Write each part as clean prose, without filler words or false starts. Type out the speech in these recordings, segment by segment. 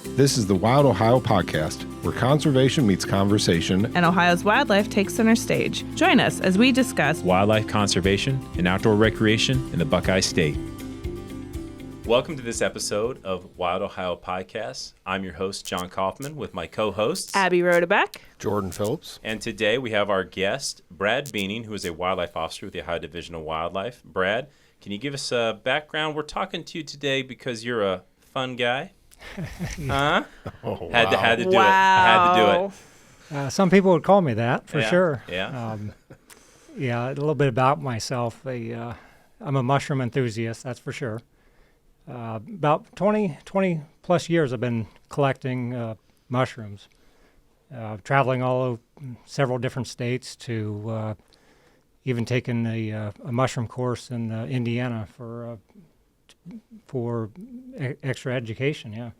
This is the Wild Ohio Podcast, where conservation meets conversation. And Ohio's wildlife takes center stage. Join us as we discuss wildlife conservation and outdoor recreation in the Buckeye State. Welcome to this episode of Wild Ohio Podcast. I'm your host, John Kaufman, with my co-hosts, Abby Rodebeck, Jordan Phillips. And today we have our guest, Brad Buening, who is a wildlife officer with the Ohio Division of Wildlife. Brad, can you give us a background? We're talking to you today because you're a fun guy. Huh? Oh, wow. Had to do it. Wow. I had to do it. Some people would call me that, for sure. Yeah. A little bit about myself. I'm a mushroom enthusiast, that's for sure. About 20 plus years I've been collecting mushrooms, traveling all over several different states to even taking a mushroom course in Indiana for extra education, yeah.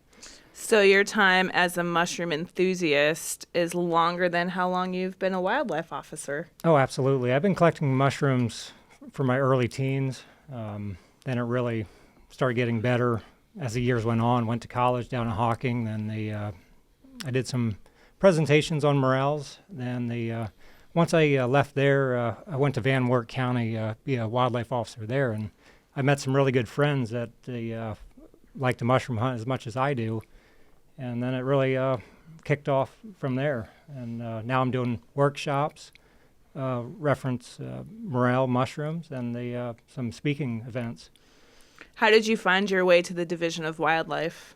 So your time as a mushroom enthusiast is longer than how long you've been a wildlife officer. Oh, absolutely. I've been collecting mushrooms for my early teens. Then it really started getting better as the years went on. Went to college down in Hawking. Then I did some presentations on morels. Then once I left there, I went to Van Wert County, be a wildlife officer there, and I met some really good friends that like to mushroom hunt as much as I do. And then it really kicked off from there. And now I'm doing workshops, reference morel mushrooms, and some speaking events. How did you find your way to the Division of Wildlife?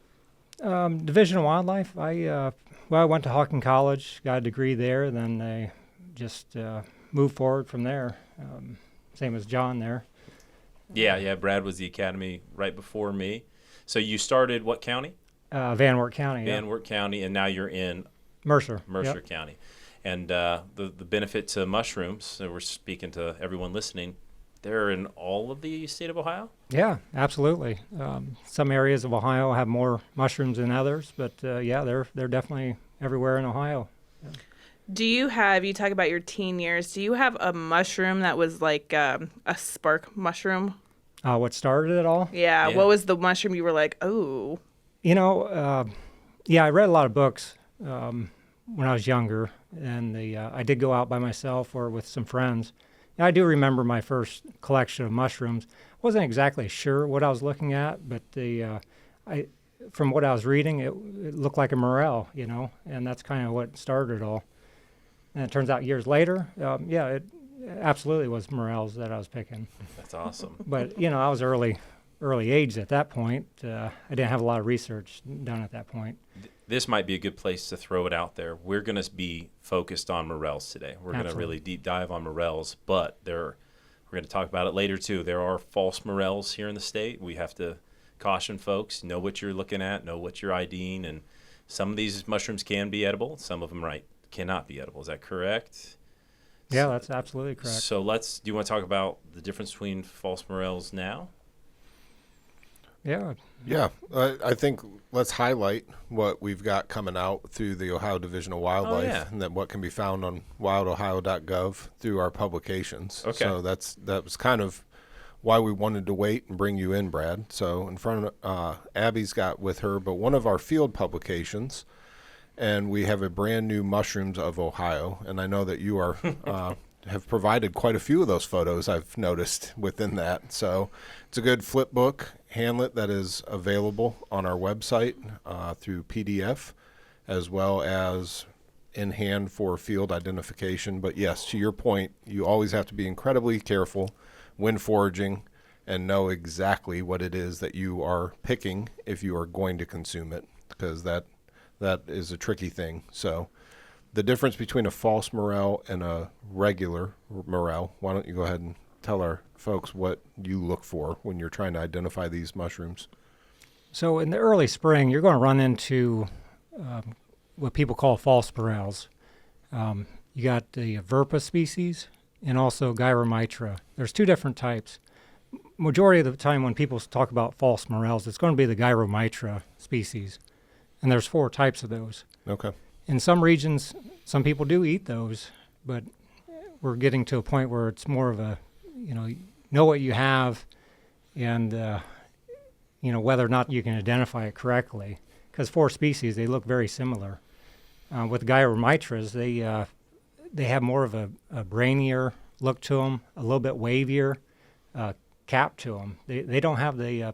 Division of Wildlife, I went to Hawking College, got a degree there, then I just moved forward from there. Same as John there. Yeah. Brad was the academy right before me. So you started what county? Van Wert County. Van Wert County, and now you're in Mercer yep. County. And the benefit to mushrooms, so we're speaking to everyone listening, they're in all of the state of Ohio? Yeah, absolutely. Some areas of Ohio have more mushrooms than others, but they're definitely everywhere in Ohio. Yeah. Do you talk about your teen years, do you have a mushroom that was like a spark mushroom? What started it all? Yeah. What was the mushroom you were like, oh? I read a lot of books when I was younger, and I did go out by myself or with some friends. I do remember my first collection of mushrooms. Wasn't exactly sure what I was looking at, but from what I was reading, it looked like a morel, and that's kind of what started it all. And it turns out years later, it absolutely was morels that I was picking. That's awesome. But, I was early age at that point. I didn't have a lot of research done at that point. This might be a good place to throw it out there. We're going to be focused on morels today. We're going to really deep dive on morels, but we're going to talk about it later too. There are false morels here in the state. We have to caution folks, know what you're looking at, know what you're IDing, and some of these mushrooms can be edible. Some of them cannot be edible. Is that correct? Yeah, that's absolutely correct. So do you want to talk about the difference between false morels now? Yeah. I think let's highlight what we've got coming out through the Ohio Division of Wildlife, and then what can be found on wildohio.gov through our publications. Okay. So that was kind of why we wanted to wait and bring you in, Brad. So in front of Abby's got with her, but one of our field publications, and we have a brand new Mushrooms of Ohio, and I know that you are have provided quite a few of those photos I've noticed within that. So it's a good flip book handlet that is available on our website through PDF, as well as in hand for field identification. But yes, to your point, you always have to be incredibly careful when foraging and know exactly what it is that you are picking if you are going to consume it, because that is a tricky thing. So the difference between a false morel and a regular morel, why don't you go ahead and tell our folks what you look for when you're trying to identify these mushrooms? So in the early spring, you're going to run into what people call false morels. You got the Verpa species and also Gyromitra. There's two different types. Majority of the time when people talk about false morels, it's going to be the Gyromitra species. And there's 4 types of those. Okay. In some regions, some people do eat those, but we're getting to a point where it's more of a, know what you have and, whether or not you can identify it correctly. because 4 species, they look very similar. With Gyromitras, they have more of a brainier look to them, a little bit wavier cap to them. They don't have the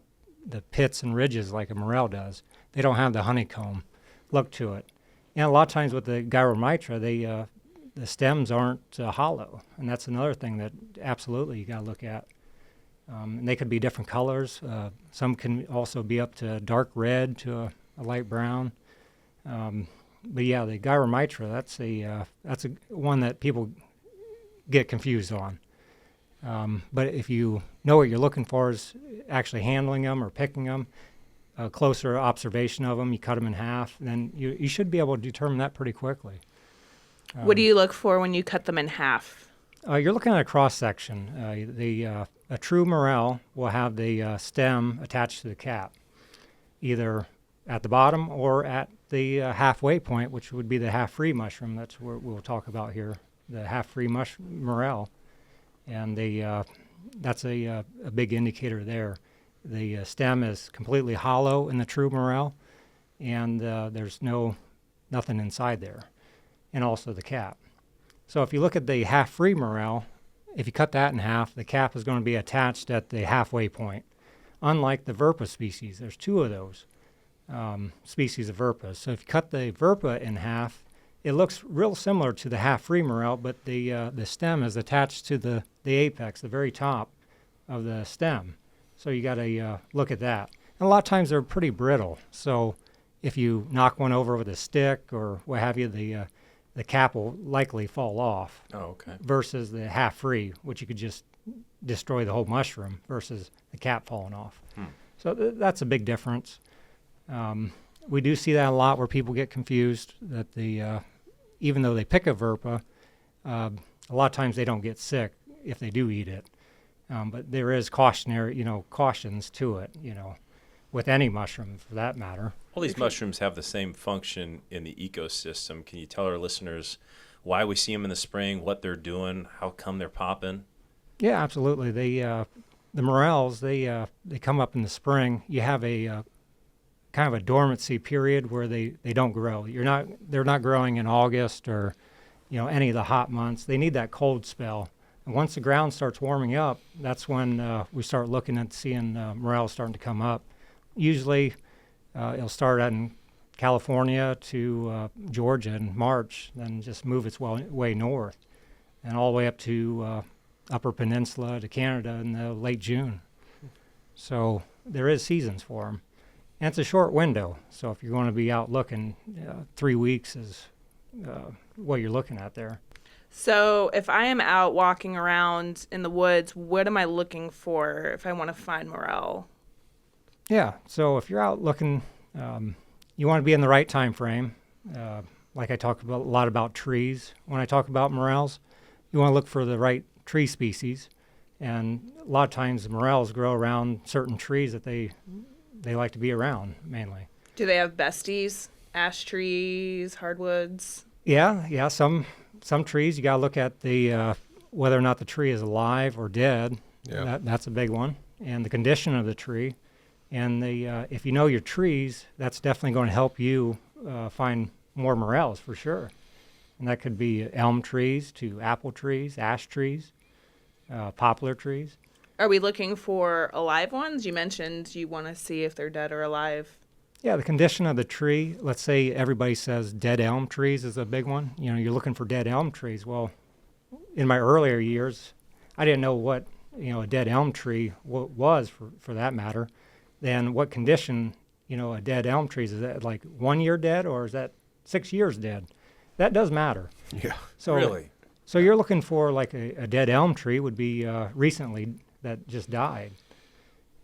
pits and ridges like a morel does. They don't have the honeycomb look to it. And a lot of times with the Gyromitra, the stems aren't hollow, and that's another thing that absolutely you got to look at. And they could be different colors. Some can also be up to dark red to a light brown. But yeah, the Gyromitra, that's a one that people get confused on. But if you know what you're looking for is actually handling them or picking them, a closer observation of them, you cut them in half, then you should be able to determine that pretty quickly. What do you look for when you cut them in half? You're looking at a cross section. A true morel will have the stem attached to the cap, either at the bottom or at the halfway point, which would be the half-free mushroom. That's what we'll talk about here, the half-free morel. And that's a big indicator there. The stem is completely hollow in the true morel, and there's nothing inside there, and also the cap. So if you look at the half-free morel, if you cut that in half, the cap is going to be attached at the halfway point. Unlike the Verpa species, there's 2 of those species of Verpas. So if you cut the Verpa in half, it looks real similar to the half-free morel, but the stem is attached to the apex, the very top of the stem. So you got to look at that. And a lot of times they're pretty brittle. So if you knock one over with a stick or what have you, the cap will likely fall off. Oh, okay. Versus the half-free, which you could just destroy the whole mushroom, versus the cap falling off. So that's a big difference. We do see that a lot where people get confused that even though they pick a Verpa, a lot of times they don't get sick if they do eat it. But there is cautions to it, with any mushroom for that matter. All these mushrooms have the same function in the ecosystem. Can you tell our listeners why we see them in the spring, what they're doing, how come they're popping? Yeah, absolutely. The morels, they come up in the spring. You have a kind of a dormancy period where they don't grow. They're not growing in August or any of the hot months. They need that cold spell. And once the ground starts warming up, that's when we start looking at seeing morels starting to come up. Usually it'll start in California to Georgia in March, then just move its way north and all the way up to Upper Peninsula to Canada in the late June. So there is seasons for them. And it's a short window, so if you're going to be out looking, 3 weeks is what you're looking at there. So if I am out walking around in the woods, what am I looking for if I want to find morel? Yeah, so if you're out looking, you want to be in the right time frame. Like I talk a lot about trees. When I talk about morels, you want to look for the right tree species. And a lot of times morels grow around certain trees that they like to be around, mainly. Do they have besties? Ash trees, hardwoods? Yeah. Some trees you got to look at the whether or not the tree is alive or dead. Yeah. That's a big one, and the condition of the tree, and if you know your trees, that's definitely going to help you find more morels for sure. And that could be elm trees to apple trees, ash trees, poplar trees. Are we looking for alive ones? You mentioned you want to see if they're dead or alive. Yeah, the condition of the tree. Let's say everybody says dead elm trees is a big one. You're looking for dead elm trees. Well, in my earlier years, I didn't know what a dead elm tree was for that matter. Then what condition a dead elm tree is that like 1 year dead or is that 6 years dead? That does matter. Yeah. So Really? So you're looking for like a dead elm tree would be recently that just died.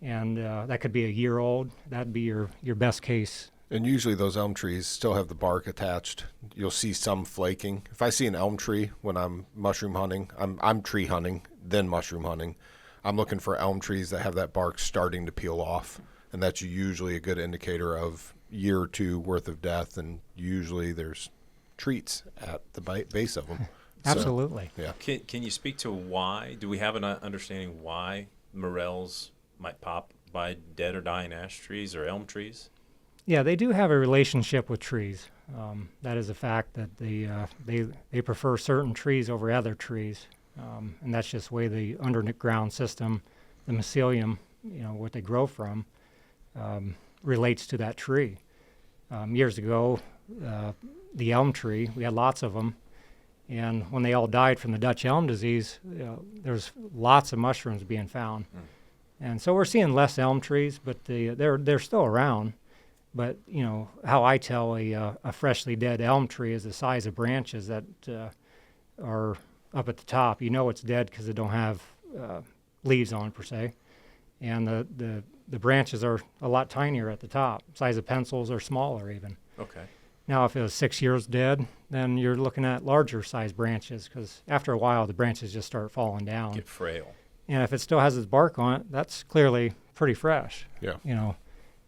And that could be a year old. That'd be your best case. And usually those elm trees still have the bark attached. You'll see some flaking. If I see an elm tree when I'm mushroom hunting, I'm tree hunting, then mushroom hunting. I'm looking for elm trees that have that bark starting to peel off. And that's usually a good indicator of year or two worth of death. And usually there's treats at the base of them. Absolutely. So, yeah. Can you speak to why? Do we have an understanding why morels might pop by dead or dying ash trees or elm trees? Yeah, they do have a relationship with trees. That is a fact that they prefer certain trees over other trees, and that's just the way the underground system, the mycelium, what they grow from, relates to that tree. Years ago, the elm tree, we had lots of them, and when they all died from the Dutch elm disease, there's lots of mushrooms being found, and so we're seeing less elm trees, but they're still around. But how I tell a freshly dead elm tree is the size of branches that are up at the top. It's dead because it don't have leaves on per se, and the branches are a lot tinier at the top, size of pencils or smaller even. Okay. Now, if it was 6 years dead, then you're looking at larger size branches because after a while the branches just start falling down. Get frail. And if it still has its bark on it, that's clearly pretty fresh. Yeah.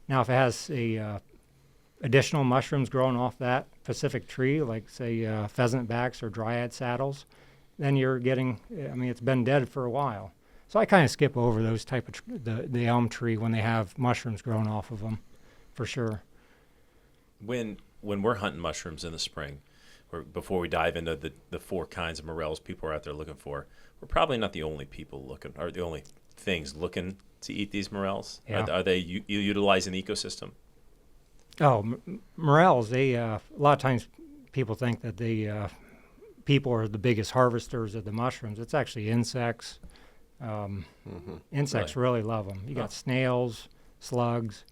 Now, if it has additional mushrooms growing off that specific tree, like, say, pheasant backs or dryad saddles, then you're getting, it's been dead for a while. So I kind of skip over those type of, the elm tree when they have mushrooms growing off of them, for sure. When we're hunting mushrooms in the spring, before we dive into the 4 kinds of morels people are out there looking for, we're probably not the only people looking, or the only things looking to eat these morels. Yeah. Are they utilizing the ecosystem? Oh, morels, they a lot of times people think that people are the biggest harvesters of the mushrooms. It's actually insects. Insects really love them. You got snails, slugs.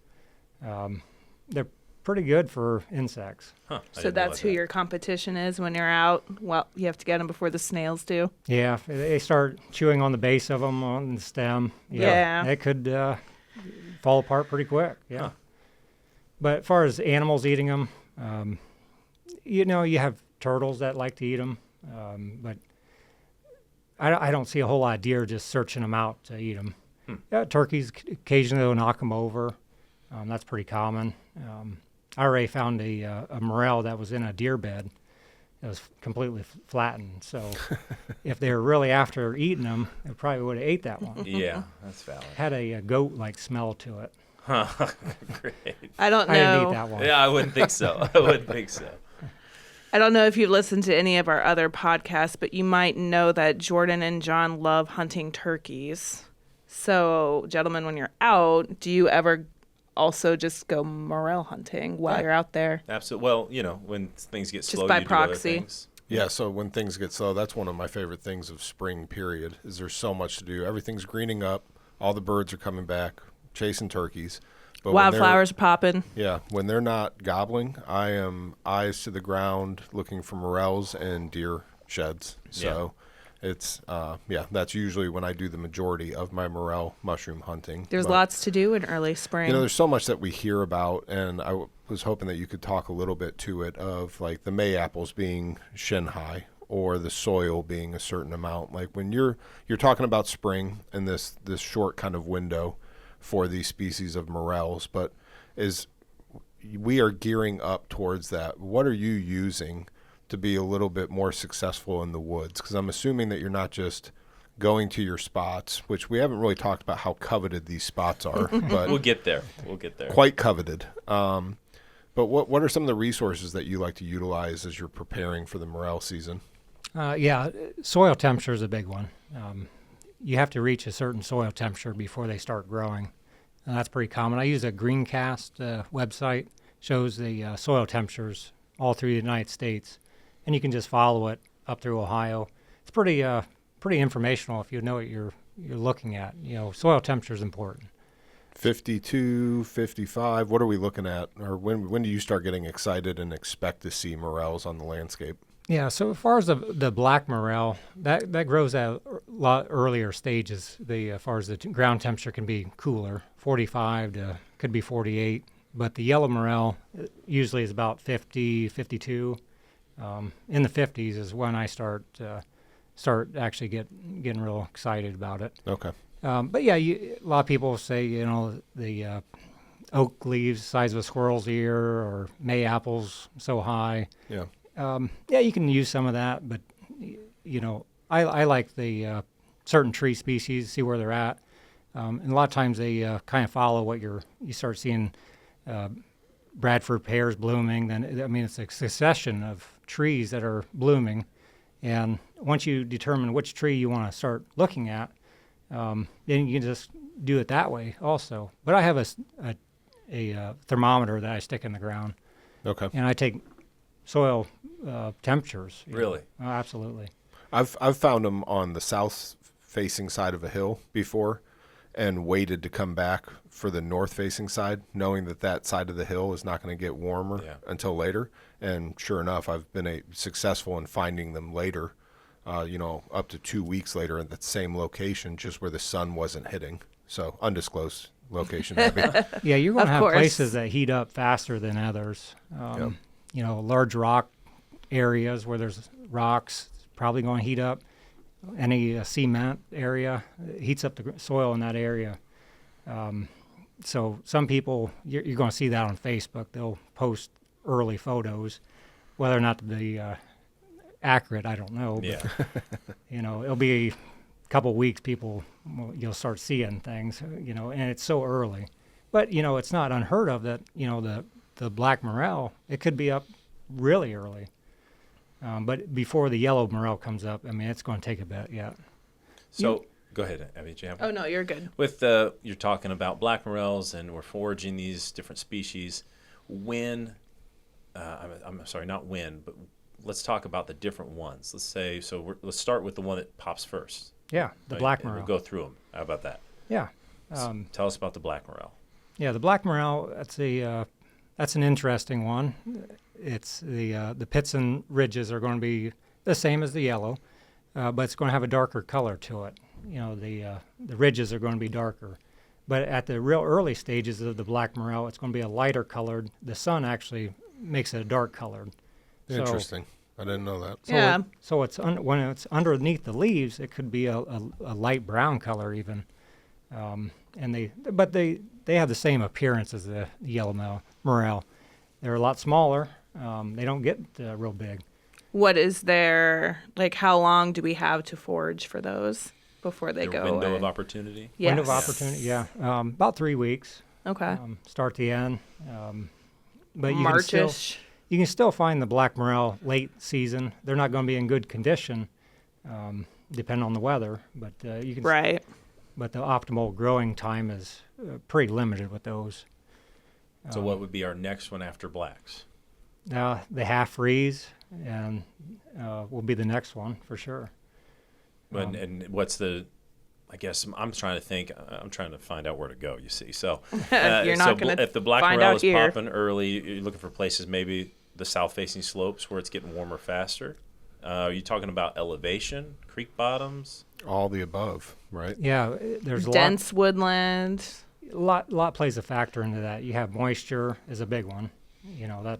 They're pretty good for insects. Huh. So that's who your competition is when you're out. Well, you have to get them before the snails do. Yeah, if they start chewing on the base of them, on the stem. Yeah. It could fall apart pretty quick. Yeah. Huh. But as far as animals eating them, you have turtles that like to eat them, but I don't see a whole lot of deer just searching them out to eat them. Yeah, turkeys occasionally will knock them over. That's pretty common. I already found a morel that was in a deer bed. It was completely flattened. So if they were really after eating them, they probably would have ate that one. Yeah, that's valid. Had a goat-like smell to it. Huh. Great. I don't know. I didn't eat that one. Yeah, I wouldn't think so. I don't know if you've listened to any of our other podcasts, but you might know that Jordan and John love hunting turkeys. So, gentlemen, when you're out, do you ever also just go morel hunting while you're out there? Absolutely. Well, when things get slow, by you do other proxy. things. Yeah, so when things get slow, that's one of my favorite things of spring period, is there's so much to do. Everything's greening up. All the birds are coming back, chasing turkeys. But Wildflowers are popping. Yeah, when they're not gobbling, I am eyes to the ground looking for morels and deer sheds. So it's, that's usually when I do the majority of my morel mushroom hunting. There's lots to do in early spring. There's so much that we hear about, and I was hoping that you could talk a little bit to it of like the May apples being shin high or the soil being a certain amount. Like when you're talking about spring and this short kind of window for these species of morels, but we are gearing up towards that. What are you using to be a little bit more successful in the woods? Because I'm assuming that you're not just going to your spots, which we haven't really talked about how coveted these spots are, but We'll get there. Quite coveted. But what are some of the resources that you like to utilize as you're preparing for the morel season? Soil temperature is a big one. You have to reach a certain soil temperature before they start growing. And that's pretty common. I use a Greencast website, shows the soil temperatures all through the United States, and you can just follow it up through Ohio. It's pretty informational if you know what you're looking at. Soil temperature is important. 52, 55, what are we looking at? Or when do you start getting excited and expect to see morels on the landscape? Yeah, so as far as the black morel, that grows at a lot earlier stages. As far as the ground temperature can be cooler, 45 to could be 48. But the yellow morel usually is about 50, 52. In the 50s is when I start actually getting real excited about it. Okay. But yeah, a lot of people say the oak leaves size of a squirrel's ear or May apples so high. Yeah. You can use some of that, but I like the certain tree species, see where they're at, and a lot of times they kind of follow what you start seeing Bradford pears blooming, then, I mean, it's a succession of trees that are blooming. And once you determine which tree you want to start looking at, then you can just do it that way also. But I have a thermometer that I stick in the ground, Okay. and I take soil temperatures. Really? Oh, absolutely. I've found them on the south-facing side of a hill before, and waited to come back for the north-facing side, knowing that side of the hill is not going to get warmer until later. And sure enough, I've been successful in finding them later, up to 2 weeks later at that same location, just where the sun wasn't hitting. So undisclosed location. Yeah, you're going Of to have course. places that heat up faster than others. Large rock areas where there's rocks, probably going to heat up. Any cement area heats up the soil in that area. So some people, you're going to see that on Facebook. They'll post early photos, whether or not to be accurate, I don't know. Yeah. But, it'll be a couple weeks. You'll start seeing things. And it's so early. But it's not unheard of that the black morel, it could be up really early. But before the yellow morel comes up, I mean, it's going to take a bit yet. So go ahead, Abby. Do you have Oh, no, you're good. With you're talking about black morels, and we're foraging these different species. When, I'm sorry, not when, but let's talk about the different ones. Let's say, let's start with the one that pops first. Yeah, the right? black And morel. we'll go through them. How about that? Yeah. Tell us about the black morel. Yeah, the black morel, that's an interesting one. It's the pits and ridges are going to be the same as the yellow, but it's going to have a darker color to it. The ridges are going to be darker. But at the real early stages of the black morel, it's going to be a lighter colored. The sun actually makes it a dark colored. Interesting. I didn't know that. So it's when it's underneath the leaves, it could be a light brown color even. But they have the same appearance as the yellow morel. They're a lot smaller. They don't get real big. What is their, how long do we have to forage for those before they Your go? window of opportunity? Yes. Window of opportunity, yeah. About 3 weeks. Okay. Start to end. But Marchish. you can still find the black morel late season. They're not going to be in good condition, depending on the weather. But you can. Right. But the optimal growing time is pretty limited with those. So what would be our next one after blacks? The half freeze and will be the next one for sure. And what's the? I guess I'm trying to think. I'm trying to find out where to go. You see, so You're not going to if the black find morel out is here. popping early, you're looking for places maybe the south-facing slopes where it's getting warmer faster. Are you talking about elevation, creek bottoms? All the above, right? Yeah, there's Dense woodland. a lot plays a factor into that. You have moisture is a big one. That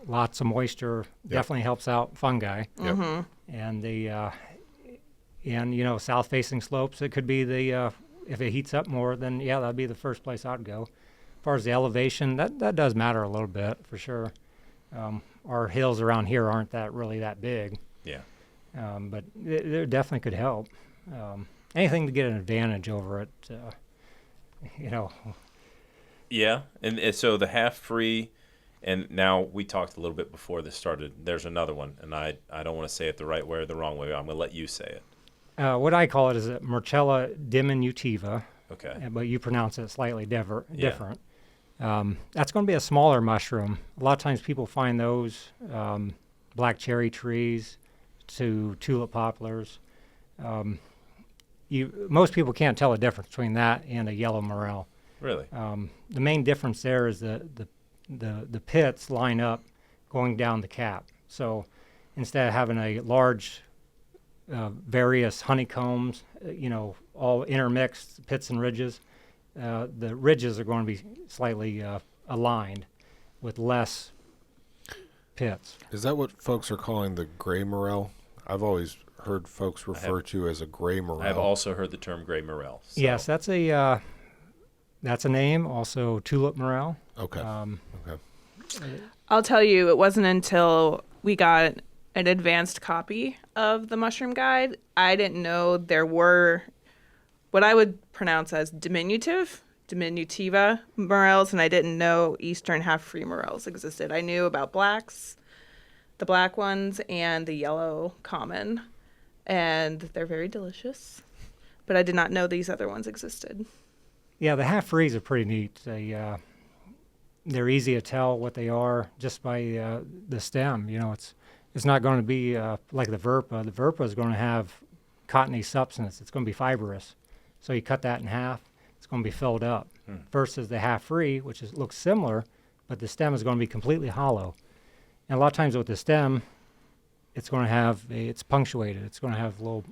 lots of moisture definitely helps out fungi. Yep. And south facing slopes, it could be if it heats up more, then that'd be the first place I'd go. As far as the elevation, that does matter a little bit for sure. Our hills around here aren't really that big. Yeah. But it definitely could help. Anything to get an advantage over it, Yeah, and so the half free, and now we talked a little bit before this started. There's another one, and I don't want to say it the right way or the wrong way. I'm going to let you say it. What I call it is a Morchella diminutiva, Okay. but you pronounce it slightly different. That's going to be a smaller mushroom. A lot of times people find those black cherry trees to tulip poplars. Most people can't tell the difference between that and a yellow morel. Really? The main difference there is the pits line up going down the cap. So instead of having a large various honeycombs, all intermixed pits and ridges, the ridges are going to be slightly aligned with less pits. Is that what folks are calling the gray morel? I've always heard folks refer to as a gray morel. I've also heard the term gray morel. So. Yes, that's a name. Also, tulip morel. Okay. Okay. I'll tell you, it wasn't until we got an advanced copy of the mushroom guide, I didn't know there were what I would pronounce as diminutive diminutiva morels, and I didn't know eastern half-free morels existed. I knew about blacks, the black ones, and the yellow common, and they're very delicious. But I did not know these other ones existed. Yeah, the half-frees are pretty neat. They're easy to tell what they are just by the stem. You know, it's not going to be like the verpa. The verpa is going to have cottony substance. It's going to be fibrous. So you cut that in half, it's going to be filled up. Versus the half-free, which looks similar, but the stem is going to be completely hollow. And a lot of times with the stem, it's going to have it's punctuated. It's going to have little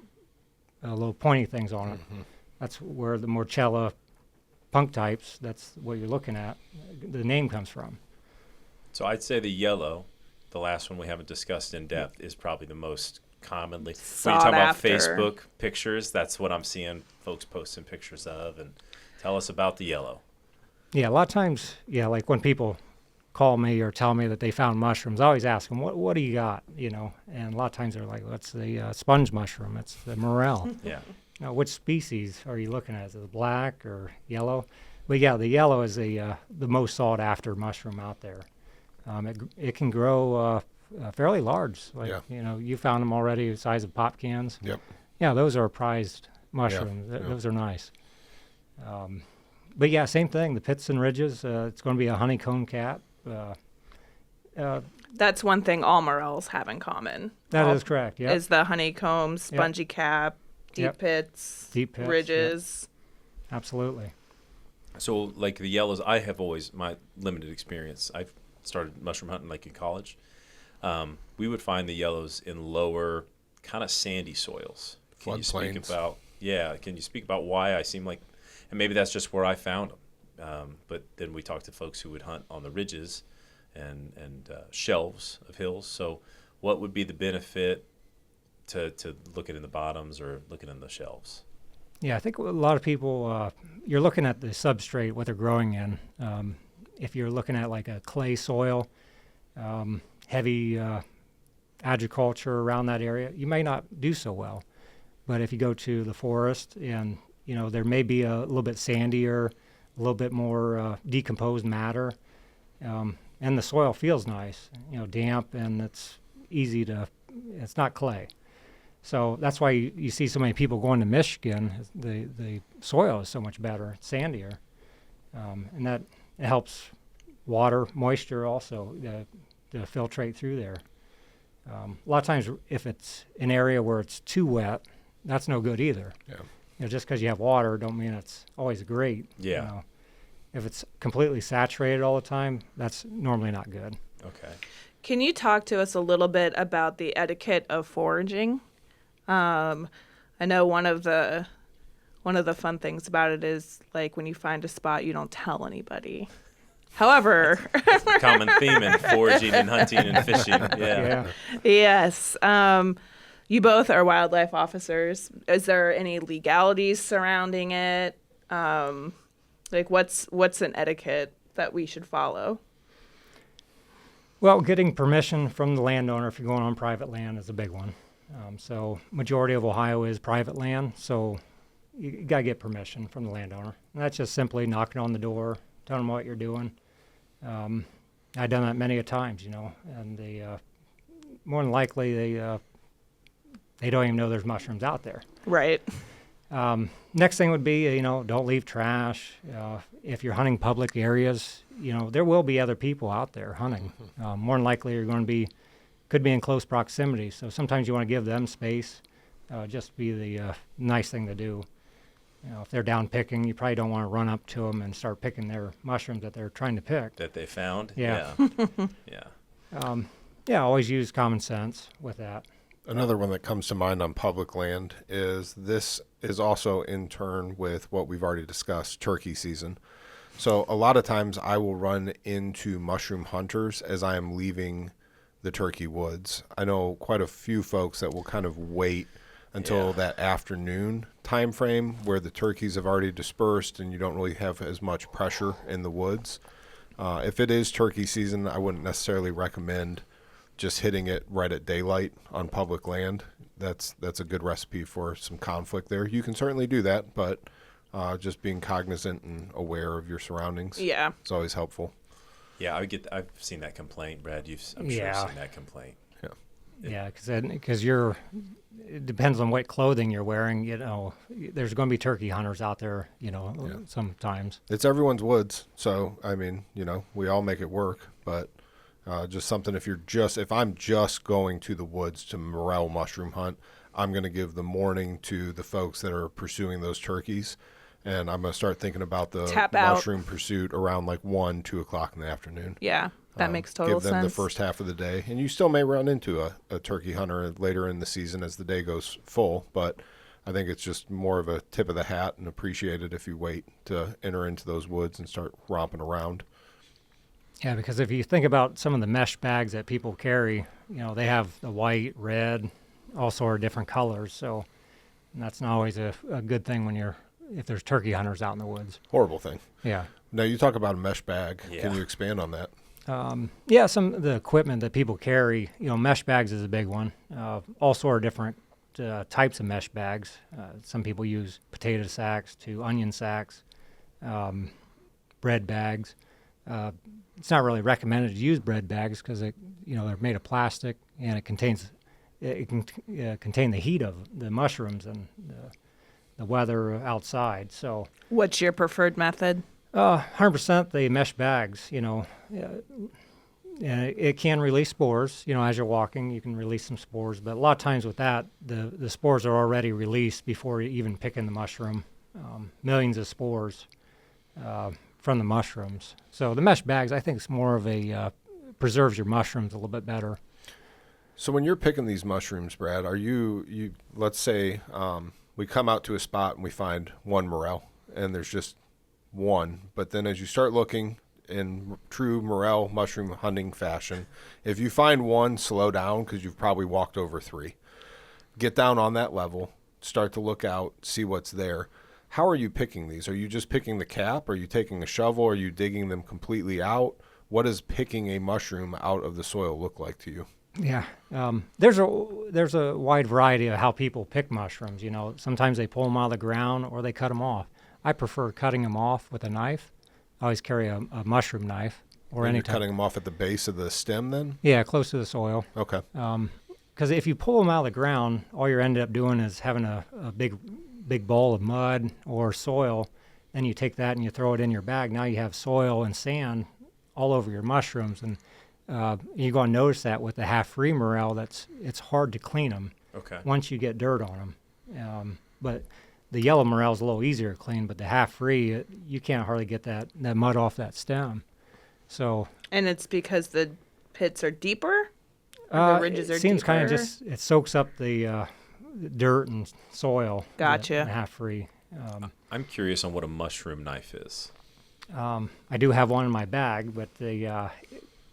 pointy things on it. That's where the Morchella punk types, that's what you're looking at, the name comes from. So I'd say the yellow, the last one we haven't discussed in depth, is probably the most commonly. When you talk about Facebook pictures, that's what I'm seeing folks posting pictures of. And tell us about the yellow. Yeah, a lot of times, like when people call me or tell me that they found mushrooms, I always ask them, what do you got, you know? And a lot of times they're like, what's the sponge mushroom? It's the morel. Yeah. Now, which species are you looking at? Is it black or yellow? But yeah, the yellow is the most sought after mushroom out there. It can grow fairly large. Like, you know, you found them already the size of pop cans. Yep. Yeah, those are prized mushrooms. Those are nice. But yeah, same thing. The pits and ridges, it's going to be a honeycomb cap. That's one thing all morels have in common. That is correct, yeah. Is the honeycomb, spongy cap, deep pits, ridges. Yep. Absolutely. So like the yellows, I have always, my limited experience, I've started mushroom hunting like in college. We would find the yellows in lower kind of sandy soils. Can you speak about why I seem like, and maybe that's just where I found them. But then we talked to folks who would hunt on the ridges and shelves of hills. So what would be the benefit to looking in the bottoms or looking in the shelves? Yeah, I think a lot of people, you're looking at the substrate, what they're growing in. If you're looking at like a clay soil, heavy agriculture around that area, you may not do so well. But if you go to the forest and, you know, there may be a little bit sandier, a little bit more decomposed matter, and the soil feels nice, you know, damp, and it's easy to, it's not clay. So that's why you see so many people going to Michigan. The soil is so much better, it's sandier, and that it helps water, moisture also to filtrate through there. A lot of times if it's an area where it's too wet, that's no good either. Yeah. You know, just because you have water don't mean it's always great. Yeah. You know. If it's completely saturated all the time, that's normally not good. Okay. Can you talk to us a little bit about the etiquette of foraging? I know one of the fun things about it is like when you find a spot, you don't tell anybody. However, that's a common theme in foraging and hunting and fishing. Yeah. Yes. You both are wildlife officers. Is there any legalities surrounding it? Like what's an etiquette that we should follow? Well, getting permission from the landowner if you're going on private land is a big one. So majority of Ohio is private land, so you got to get permission from the landowner. And that's just simply knocking on the door, telling them what you're doing. I've done that many a times, you know, and they more than likely they don't even know there's mushrooms out there. Right. Next thing would be, you know, don't leave trash. If you're hunting public areas, you know, there will be other people out there hunting. More than likely you're going to could be in close proximity. So sometimes you want to give them space, just be the nice thing to do. You know, if they're down picking, you probably don't want to run up to them and start picking their mushrooms that they're trying to pick. That they found? Yeah. Yeah. Always use common sense with that. Another one that comes to mind on public land is this is also in turn with what we've already discussed, turkey season. So a lot of times I will run into mushroom hunters as I am leaving the turkey woods. I know quite a few folks that will kind of wait until that afternoon time frame where the turkeys have already dispersed and you don't really have as much pressure in the woods. If it is turkey season, I wouldn't necessarily recommend just hitting it right at daylight on public land. That's a good recipe for some conflict there. You can certainly do that, but just being cognizant and aware of your surroundings. Yeah. It's always helpful. Yeah, I've seen that complaint, Brad. I'm sure you've seen that complaint. Yeah, because it depends on what clothing you're wearing. There's going to be turkey hunters out there. Sometimes It's everyone's woods, so I mean, we all make it work. But just something if I'm just going to the woods to morel mushroom hunt, I'm going to give the morning to the folks that are pursuing those turkeys, and I'm going to start thinking about the mushroom pursuit around like 1, 2 o'clock in the afternoon. Yeah. That makes total sense. Give them the first half of the day. And you still may run into a turkey hunter later in the season as the day goes full, but I think it's just more of a tip of the hat and appreciate it if you wait to enter into those woods and start romping around. Yeah, because if you think about some of the mesh bags that people carry, they have the white, red, all sort of different colors. So that's not always a good thing if there's turkey hunters out in the woods. Horrible thing. Yeah. Now, you talk about a mesh bag. Yeah. Can you expand on that? Some of the equipment that people carry, mesh bags is a big one. All sort of different types of mesh bags. Some people use potato sacks to onion sacks, bread bags. It's not really recommended to use bread bags because they're made of plastic and it can contain the heat of the mushrooms and the weather outside. So, what's your preferred method? 100% the mesh bags, it can release spores, as you're walking, you can release some spores, but a lot of times with that, the spores are already released before you even picking the mushroom, millions of spores from the mushrooms. So the mesh bags, I think, is more of preserves your mushrooms a little bit better. So when you're picking these mushrooms, Brad, are you let's say we come out to a spot and we find one morel, and there's just one, but then as you start looking in true morel mushroom hunting fashion, if you find one, slow down because you've probably walked over 3. Get down on that level, start to look out, see what's there. How are you picking these? Are you just picking the cap? Are you taking a shovel? Are you digging them completely out? What does picking a mushroom out of the soil look like to you? Yeah, there's a wide variety of how people pick mushrooms. Sometimes they pull them out of the ground or they cut them off. I prefer cutting them off with a knife. I always carry a mushroom knife or any You're type. cutting them off at the base of the stem then? Yeah, close to the soil. Okay. Because if you pull them out of the ground, all you're ended up doing is having a big bowl of mud or soil. Then you take that and you throw it in your bag. Now you have soil and sand all over your mushrooms, and you're going to notice that with the half-free morel, it's hard to clean them. Okay. Once you get dirt on them. But the yellow morel is a little easier to clean, but the half-free, you can't hardly get that mud off that stem. So. And it's because the pits are deeper? Or the ridges are It seems deeper? kind of it soaks up the dirt and soil. Gotcha. The half-free. I'm curious on what a mushroom knife is. I do have one in my bag, but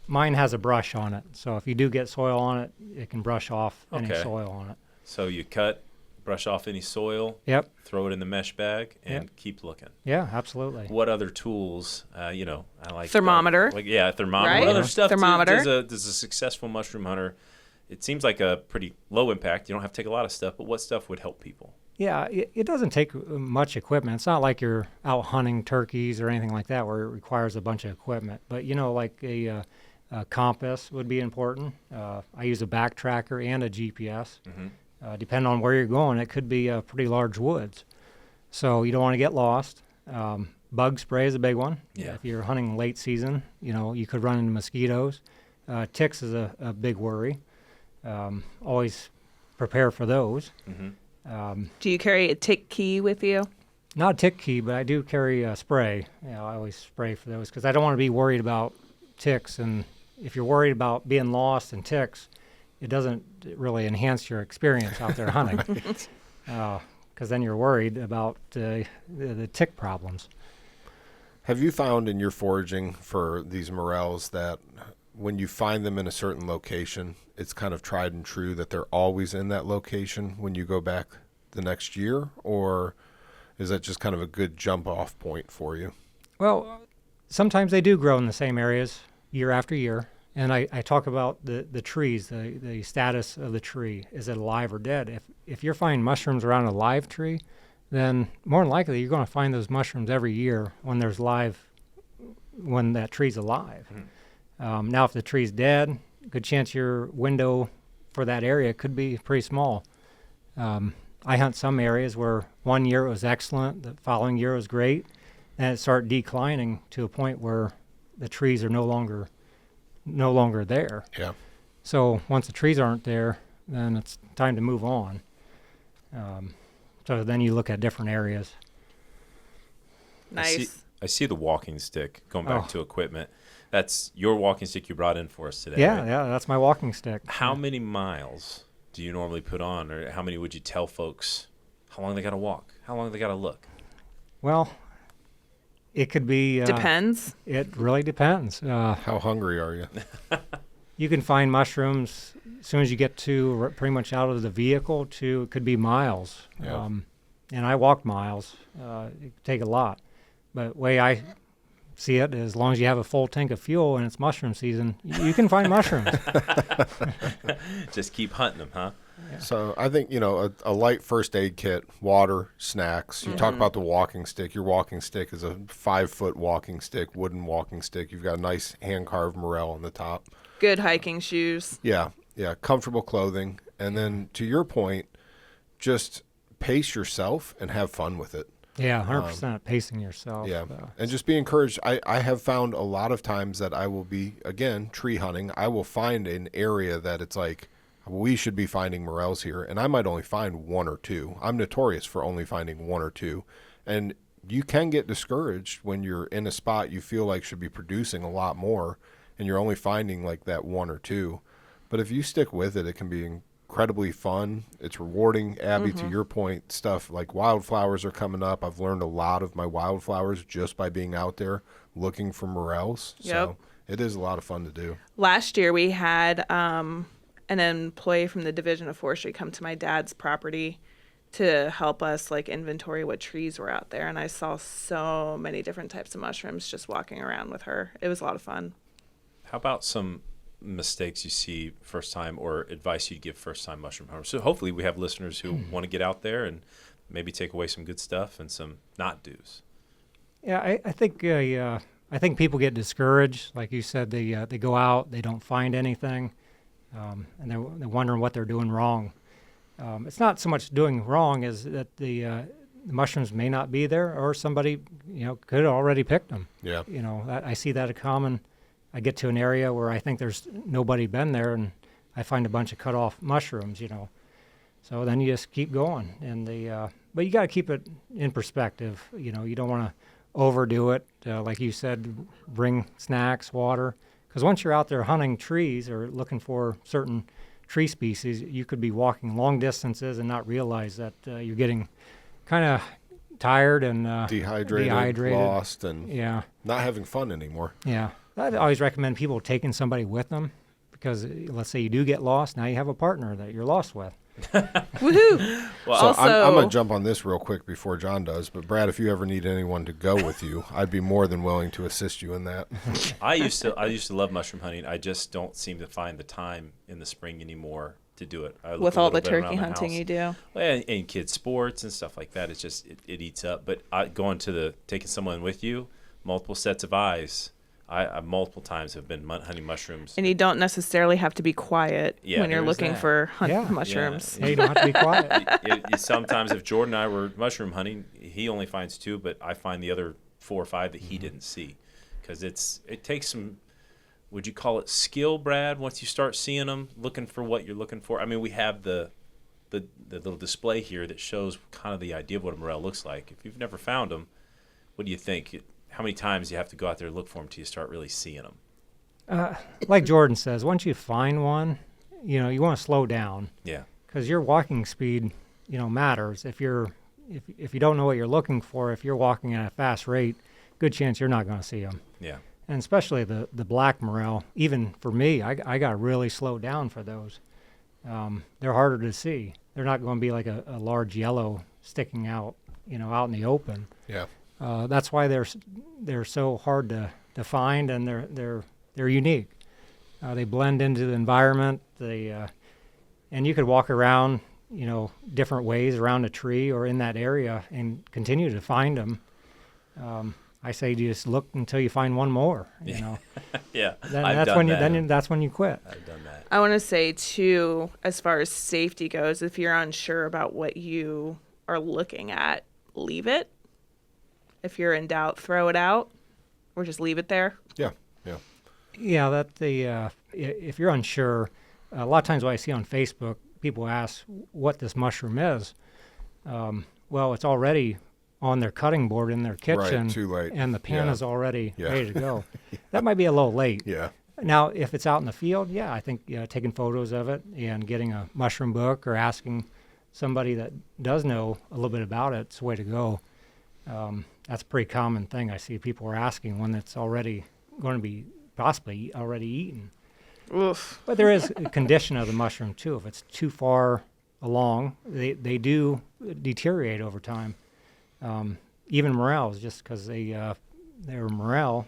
mine has a brush on it. So if you do get soil on it, it can brush off any soil on it. So you brush off any soil, Yep. throw it in the mesh bag, and keep looking. Yeah, absolutely. What other tools, I like... Thermometer. A thermometer. Right? What other stuff Thermometer. Does a successful mushroom hunter... It seems like a pretty low impact. You don't have to take a lot of stuff, but what stuff would help people? Yeah, it doesn't take much equipment. It's not like you're out hunting turkeys or anything like that where it requires a bunch of equipment. But, like a compass would be important. I use a back tracker and a GPS. Mm-hmm. Depending on where you're going, it could be pretty large woods. So you don't want to get lost. Bug spray is a big one. Yeah. If you're hunting late season, you could run into mosquitoes. Ticks is a big worry. Always prepare for those. Mm-hmm. Do you carry a tick key with you? Not a tick key, but I do carry a spray. I always spray for those because I don't want to be worried about ticks. And if you're worried about being lost and ticks, it doesn't really enhance your experience out there hunting because then you're worried about the tick problems. Have you found in your foraging for these morels that when you find them in a certain location, it's kind of tried and true that they're always in that location when you go back the next year? Or is that just kind of a good jump off point for you? Well, sometimes they do grow in the same areas year after year. And I talk about the trees, the status of the tree. Is it alive or dead? If you're finding mushrooms around a live tree, then more than likely you're going to find those mushrooms every year when that tree's alive. Now, if the tree's dead, good chance your window for that area could be pretty small. I hunt some areas where one year it was excellent, the following year it was great, and it started declining to a point where the trees are no longer there. Yeah. So once the trees aren't there, then it's time to move on. So then you look at different areas. Nice. I see the walking stick, going back to equipment. That's your walking stick you brought in for us today, Yeah, right? yeah, that's my walking stick. How many miles do you normally put on, or how many would you tell folks how long they got to walk, how long they got to look? Well, it could be... Depends. It really depends. How hungry are you? You can find mushrooms as soon as you get to pretty much out of the vehicle to, it could be miles. Yeah. And I walk miles. It could take a lot. But way I see it, as long as you have a full tank of fuel and it's mushroom season, you can find mushrooms. Just keep hunting them, huh? Yeah. So I think, a light first aid kit, water, snacks. You talk about the walking stick. Your walking stick is a 5-foot walking stick, wooden walking stick. You've got a nice hand-carved morel on the top. Good hiking shoes. Yeah, comfortable clothing. And then to your point, just pace yourself and have fun with it. Yeah, 100% pacing yourself. Yeah, and just be encouraged. I have found a lot of times that I will be, again, tree hunting. I will find an area that it's like, we should be finding morels here, and I might only find one or two. I'm notorious for only finding one or two. And you can get discouraged when you're in a spot you feel like should be producing a lot more, and you're only finding like that one or two. But if you stick with it, it can be incredibly fun. It's rewarding. Abby, to your point, stuff like wildflowers are coming up. I've learned a lot of my wildflowers just by being out there looking for morels. Yep. So it is a lot of fun to do. Last year we had an employee from the Division of Forestry come to my dad's property to help us like inventory what trees were out there, and I saw so many different types of mushrooms just walking around with her. It was a lot of fun. How about some mistakes you see first time, or advice you'd give first time mushroom hunters? So hopefully we have listeners who want to get out there and maybe take away some good stuff and some not do's. Yeah, I think people get discouraged. Like you said, they go out, they don't find anything, and they're wondering what they're doing wrong. It's not so much doing wrong as that the mushrooms may not be there, or somebody could have already picked them. Yeah. I see that a common. I get to an area where I think there's nobody been there, and I find a bunch of cut off mushrooms. So then you just keep going, and but you got to keep it in perspective. You don't want to overdo it. Like you said, bring snacks, water, because once you're out there hunting trees or looking for certain tree species, you could be walking long distances and not realize that you're getting kind of tired and dehydrated, lost, and yeah, not having fun anymore. Yeah. I'd always recommend people taking somebody with them, because let's say you do get lost, now you have a partner that you're lost with. Woohoo! Well, so I'm going to jump on this real quick before John does. But Brad, if you ever need anyone to go with you, I'd be more than willing to assist you in that. I used to love mushroom hunting. I just don't seem to find the time in the spring anymore to do it. I look with a all little the bit around turkey the hunting house. you do. Well, and kids sports and stuff like that. It's just it eats up. But taking someone with you, multiple sets of eyes. I multiple times have been hunting mushrooms. And you don't necessarily have to be quiet when you're looking for mushrooms. Yeah, you don't have to be quiet. Sometimes if Jordan and I were mushroom hunting, he only finds 2, but I find the other 4 or 5 that he didn't see. Because it takes some, would you call it skill, Brad, once you start seeing them, looking for what you're looking for? I mean, we have the little display here that shows kind of the idea of what a morel looks like. If you've never found them, what do you think? How many times do you have to go out there and look for them till you start really seeing them? Like Jordan says, once you find one, you want to slow down. Yeah. Because your walking speed, matters. If you don't know what you're looking for, if you're walking at a fast rate, good chance you're not going to see them. Yeah. And especially the black morel, even for me, I got to really slow down for those. They're harder to see. They're not going to be like a large yellow sticking out, out in the open. Yeah. That's why they're so hard to find, and they're unique. They blend into the environment. And you could walk around, different ways around a tree or in that area and continue to find them. I say you just look until you find one more. Yeah, That's when you quit. I've done that. I want to say too, as far as safety goes, if you're unsure about what you are looking at, leave it. If you're in doubt, throw it out, or just leave it there. Yeah. Yeah, if you're unsure, a lot of times what I see on Facebook, people ask what this mushroom is. Well, it's already on their cutting board in their kitchen. Right, too late. And the pan Yeah. is already Yeah. ready to go. That might be a little late. Yeah. Now, if it's out in the field, yeah, I think taking photos of it and getting a mushroom book or asking somebody that does know a little bit about it's the way to go. That's a pretty common thing I see people are asking when it's already going to be possibly already eaten. Oof. But there is a condition of the mushroom too. If it's too far along, they do deteriorate over time. Even morels, just because they're morel,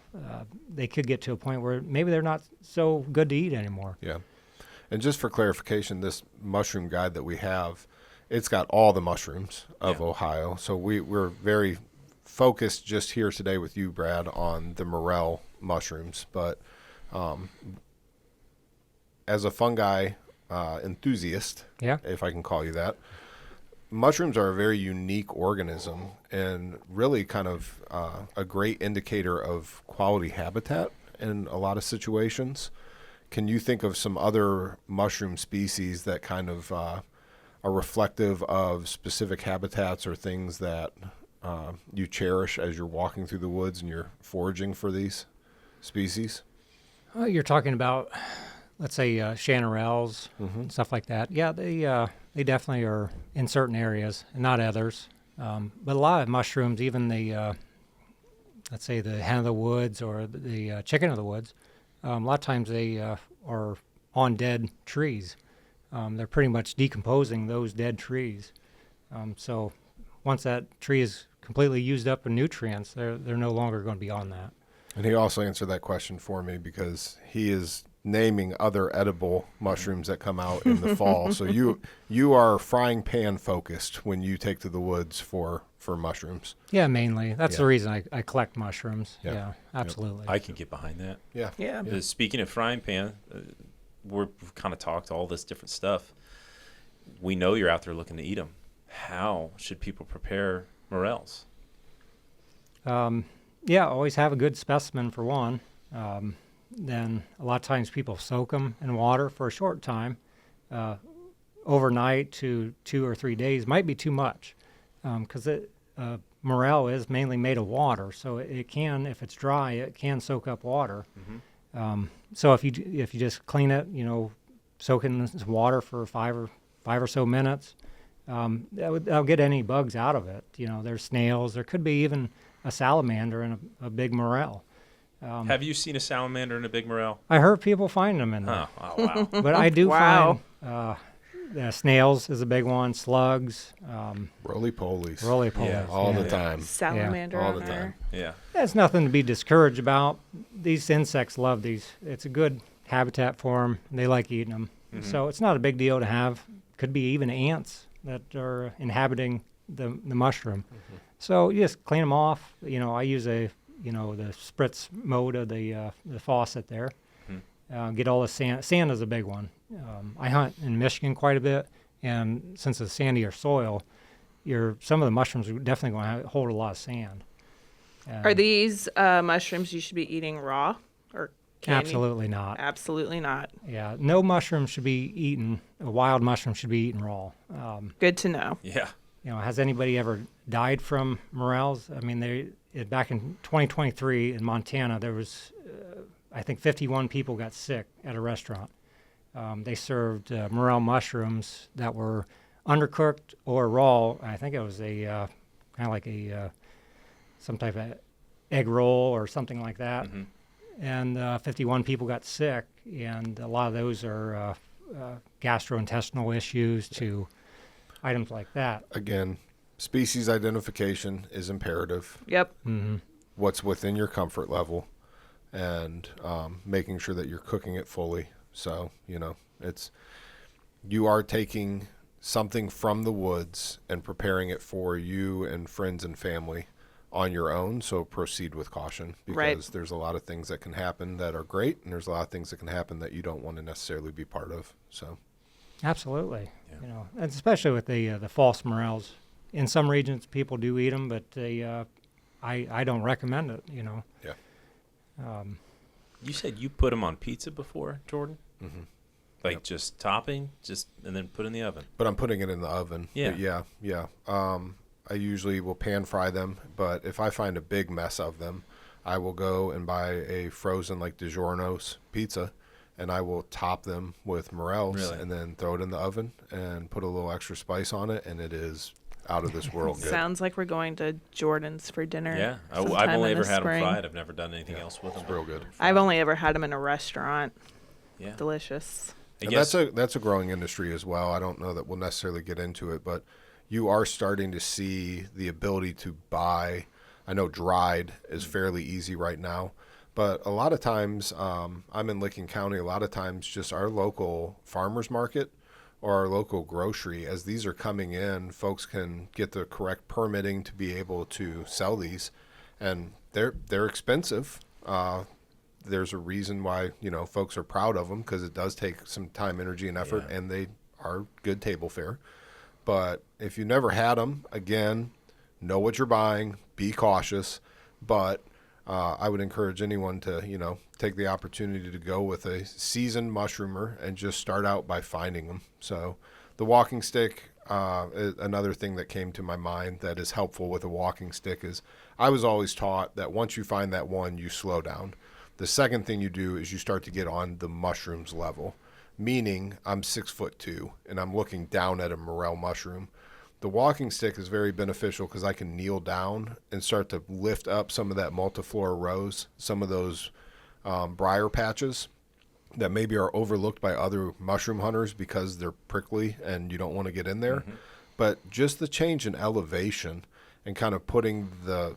they could get to a point where maybe they're not so good to eat anymore. Yeah. And just for clarification, this mushroom guide that we have, it's got all the mushrooms of Ohio. So we're very focused just here today with you, Brad, on the morel mushrooms. But as a fungi enthusiast, if I can call you that, mushrooms are a very unique organism and really kind of a great indicator of quality habitat in a lot of situations. Can you think of some other mushroom species that kind of are reflective of specific habitats or things that you cherish as you're walking through the woods and you're foraging for these species? You're talking about, let's say, chanterelles, stuff like that. Yeah, they definitely are in certain areas, and not others. But a lot of mushrooms, even the, let's say, the hen of the woods or the chicken of the woods, a lot of times they are on dead trees. They're pretty much decomposing those dead trees. So once that tree is completely used up in nutrients, they're no longer going to be on that. And he also answered that question for me because he is naming other edible mushrooms that come out in the fall. So you are frying pan focused when you take to the woods for mushrooms. Yeah, mainly. That's the reason I collect mushrooms. Yeah, absolutely. I can get behind that. Yeah. Yeah. Speaking of frying pan, we've kind of talked all this different stuff. We know you're out there looking to eat them. How should people prepare morels? Always have a good specimen for one. Then a lot of times people soak them in water for a short time. Overnight to 2 or 3 days might be too much because morel is mainly made of water, so it can, if it's dry, it can soak up water. So if you just clean it, soak it in some water for five or so minutes, that'll get any bugs out of it. There's snails. There could be even a salamander in a big morel. Have you seen a salamander in a big morel? I heard people find them in there. Oh, wow. But I do Wow. find snails is a big one, slugs, Roly-polies. roly-polies. All the time. Salamander all on the there. time. Yeah. That's nothing to be discouraged about. These insects love these. It's a good habitat for them. They like eating them. So it's not a big deal to have. Could be even ants that are inhabiting the mushroom. So you just clean them off. I use the spritz mode of the faucet there. Get all the sand. Sand is a big one. I hunt in Michigan quite a bit, and since it's sandier soil, some of the mushrooms are definitely going to hold a lot of sand. Are these mushrooms you should be eating raw, or can you? Absolutely not. Absolutely not. Yeah, no mushroom should be eaten. A wild mushroom should be eaten raw. Good to know. Yeah. Has anybody ever died from morels? I mean, back in 2023 in Montana, there was, I think, 51 people got sick at a restaurant. They served morel mushrooms that were undercooked or raw. I think it was a kind of like some type of egg roll or something like that. And 51 people got sick, and a lot of those are gastrointestinal issues to items like that. Again, species identification is imperative. Yep. What's within your comfort level, and making sure that you're cooking it fully. So you are taking something from the woods and preparing it for you and friends and family on your own. So proceed with caution, because there's a lot of things that can happen that are great, and there's a lot of things that can happen that you don't want to necessarily be part of. So Absolutely. And especially with the false morels. In some regions, people do eat them, but I don't recommend it. Yeah. You said you put them on pizza before, Jordan? Mm-hmm. Like just topping, and then put in the oven. But I'm putting it in the oven. Yeah. But yeah. I usually will pan fry them, but if I find a big mess of them, I will go and buy a frozen like DiGiorno's pizza, and I will top them with morels and then throw it in the oven and put a little extra spice on it, and it is out of this world good. Sounds like we're going to Jordan's for dinner. Yeah, I've sometime only in ever the had them spring. fried. I've never done anything else with them. It's real good. I've only ever had them in a restaurant. Yeah. Delicious. I And guess that's a growing industry as well. I don't know that we'll necessarily get into it, but you are starting to see the ability to buy. I know dried is fairly easy right now, but a lot of times, I'm in Licking County, a lot of times just our local farmers market or our local grocery, as these are coming in, folks can get the correct permitting to be able to sell these, and they're expensive. There's a reason why, folks are proud of them, because it does take some time, energy, and effort, and they are good table fare. But if you never had them, again, know what you're buying, be cautious. But I would encourage anyone to, take the opportunity to go with a seasoned mushroomer and just start out by finding them. So the walking stick, another thing that came to my mind that is helpful with a walking stick is I was always taught that once you find that one, you slow down. The second thing you do is you start to get on the mushrooms level, meaning I'm 6'2" and I'm looking down at a morel mushroom. The walking stick is very beneficial because I can kneel down and start to lift up some of that multiflora rose, some of those briar patches that maybe are overlooked by other mushroom hunters because they're prickly and you don't want to get in there. Mm-hmm. But just the change in elevation and kind of putting the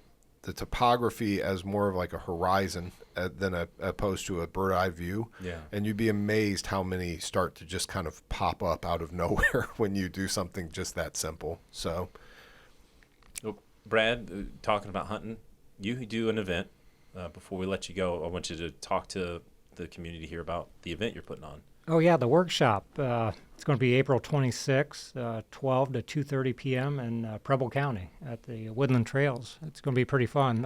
topography as more of like a horizon than opposed to a bird eye view. Yeah. And you'd be amazed how many start to just kind of pop up out of nowhere when you do something just that simple. So, Brad, talking about hunting, you do an event. Before we let you go, I want you to talk to the community here about the event you're putting on. Oh, yeah, the workshop. It's going to be April 26th, 12 to 2:30 p.m. in Preble County at the Woodland Trails. It's going to be pretty fun.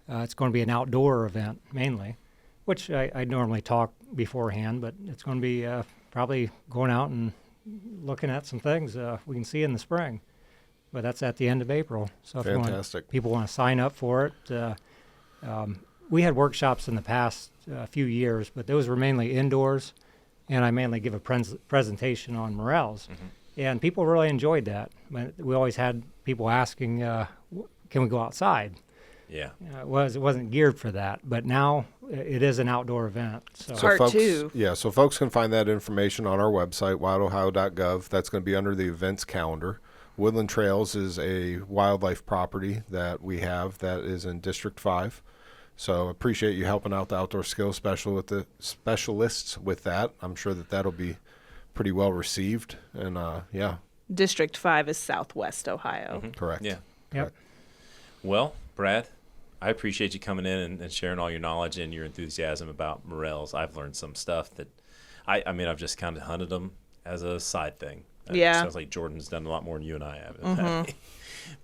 It's going to be an outdoor event mainly, which I normally talk beforehand, but it's going to be probably going out and looking at some things we can see in the spring. But that's at the end of April. So fantastic. If people want to sign up for it, we had workshops in the past few years, but those were mainly indoors. And I mainly give a presentation on morels. Mm-hmm. And people really enjoyed that. We always had people asking, can we go outside? Yeah. It wasn't geared for that. But now it is an outdoor event. So Part two. Yeah, so folks can find that information on our website, wildohio.gov. That's going to be under the events calendar. Woodland Trails is a wildlife property that we have that is in District 5. So appreciate you helping out the outdoor skills specialists with that. I'm sure that'll be pretty well received. And yeah. District 5 is Southwest Ohio. Mm-hmm. Correct. Yeah. Yep. Well, Brad, I appreciate you coming in and sharing all your knowledge and your enthusiasm about morels. I've learned some stuff that I've just kind of hunted them as a side thing. Yeah. It sounds like Jordan's done a lot more than you and I have. Mm-hmm.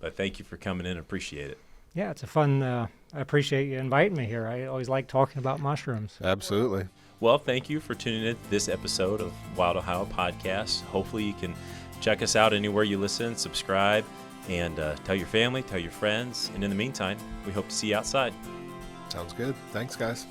But thank you for coming in. Appreciate it. Yeah, it's a fun, I appreciate you inviting me here. I always like talking about mushrooms. Absolutely. Well, thank you for tuning in to this episode of Wild Ohio Podcast. Hopefully you can check us out anywhere you listen, subscribe, and tell your family, tell your friends. And in the meantime, we hope to see you outside. Sounds good. Thanks, guys.